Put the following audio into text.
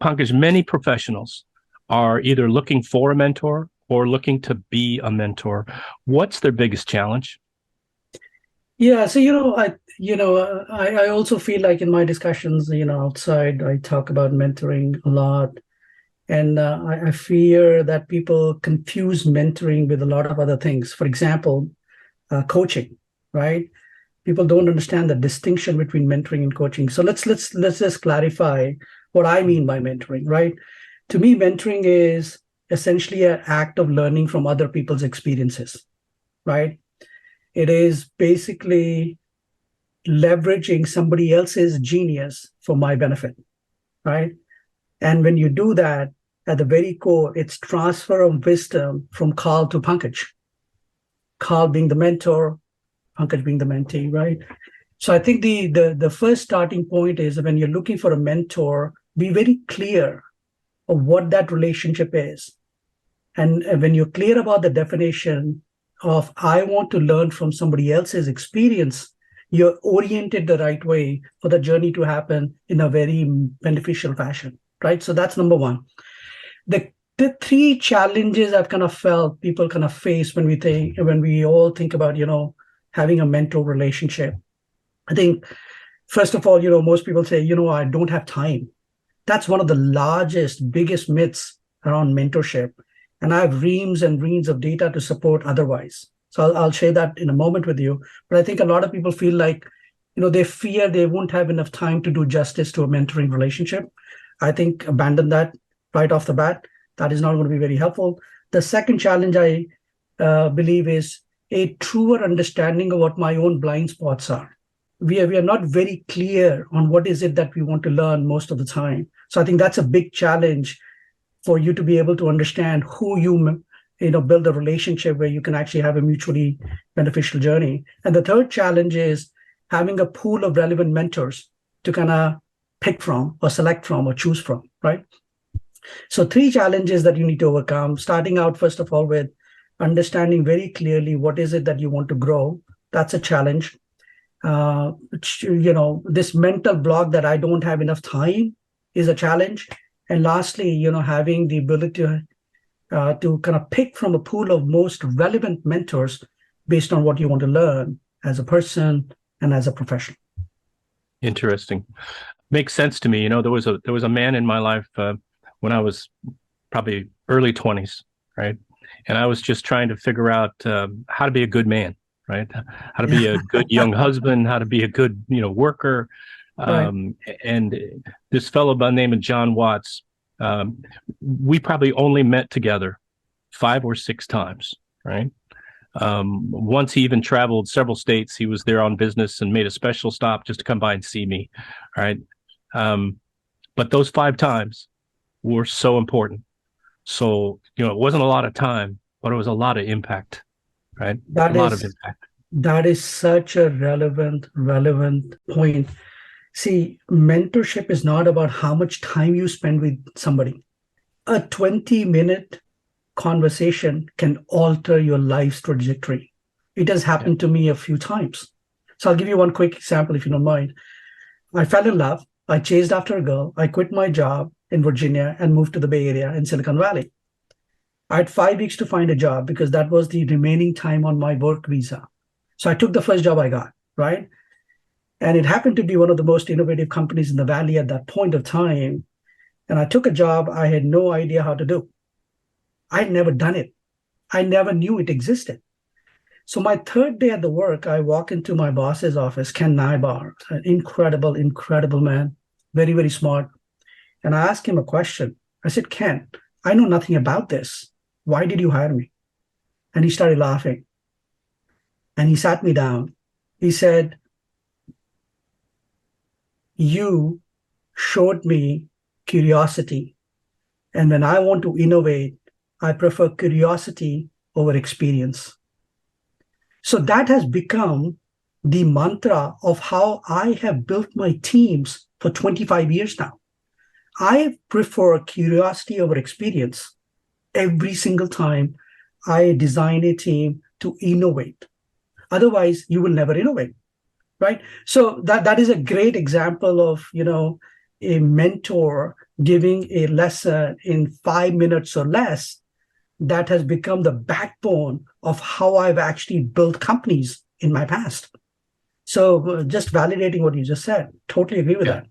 Pankaj, many professionals are either looking for a mentor or looking to be a mentor. What's their biggest challenge? Yeah, so I also feel like in my discussions, outside, I talk about mentoring a lot, and I fear that people confuse mentoring with a lot of other things. For example, coaching, right? People don't understand the distinction between mentoring and coaching. So let's just clarify what I mean by mentoring, right? To me, mentoring is essentially an act of learning from other people's experiences, right? It is basically leveraging somebody else's genius for my benefit, right? And when you do that, at the very core, it's transfer of wisdom from Carl to Pankaj. Carl being the mentor, Pankaj being the mentee, right? So I think the first starting point is when you're looking for a mentor, be very clear of what that relationship is. And when you're clear about the definition of I want to learn from somebody else's experience, you're oriented the right way for the journey to happen in a very beneficial fashion, right? So that's number one. The three challenges I've kind of felt people kind of face when we all think about, having a mentor relationship. I think first of all, most people say, I don't have time. That's one of the largest, biggest myths around mentorship. And I have reams and reams of data to support otherwise. So I'll share that in a moment with you. But I think a lot of people feel like, they fear they won't have enough time to do justice to a mentoring relationship. I think abandon that right off the bat. That is not going to be very helpful. The second challenge I believe is a truer understanding of what my own blind spots are. We are not very clear on what is it that we want to learn most of the time. So I think that's a big challenge for you to be able to understand who build a relationship where you can actually have a mutually beneficial journey. And the third challenge is having a pool of relevant mentors to kind of pick from or select from or choose from, right? So three challenges that you need to overcome, starting out first of all with understanding very clearly what is it that you want to grow. That's a challenge. This mental block that I don't have enough time is a challenge. And lastly, having the ability to kind of pick from a pool of most relevant mentors based on what you want to learn as a person and as a professional. Interesting. Makes sense to me. There was a man in my life when I was probably early 20s, right? And I was just trying to figure out how to be a good man, right? How to be Yeah, a good young husband, how to be a good, worker. right. And this fellow by the name of John Watts, we probably only met together 5 or 6 times, right? Once he even traveled several states. He was there on business and made a special stop just to come by and see me, right? But those 5 times were so important. So, it wasn't a lot of time, but it was a lot of impact, right? A That lot of is impact. that is such a relevant point. See, mentorship is not about how much time you spend with somebody. A 20-minute conversation can alter your life's trajectory. It has Yeah. happened to me a few times. So I'll give you one quick example if you don't mind. I fell in love. I chased after a girl. I quit my job in Virginia and moved to the Bay Area in Silicon Valley. I had 5 weeks to find a job because that was the remaining time on my work visa. So I took the first job I got, right? And it happened to be one of the most innovative companies in the Valley at that point of time. And I took a job I had no idea how to do. I'd never done it. I never knew it existed. So my third day at the work, I walk into my boss's office, Ken Nybar, an incredible man, very, very smart. And I asked him a question. I said, Ken, I know nothing about this. Why did you hire me? And he started laughing. And he sat me down. He said, you showed me curiosity. And when I want to innovate, I prefer curiosity over experience. So that has become the mantra of how I have built my teams for 25 years now. I prefer curiosity over experience every single time I design a team to innovate. Otherwise, you will never innovate, right? So that is a great example of, a mentor giving a lesson in 5 minutes or less, that has become the backbone of how I've actually built companies in my past. So just validating what you just said, totally agree with that.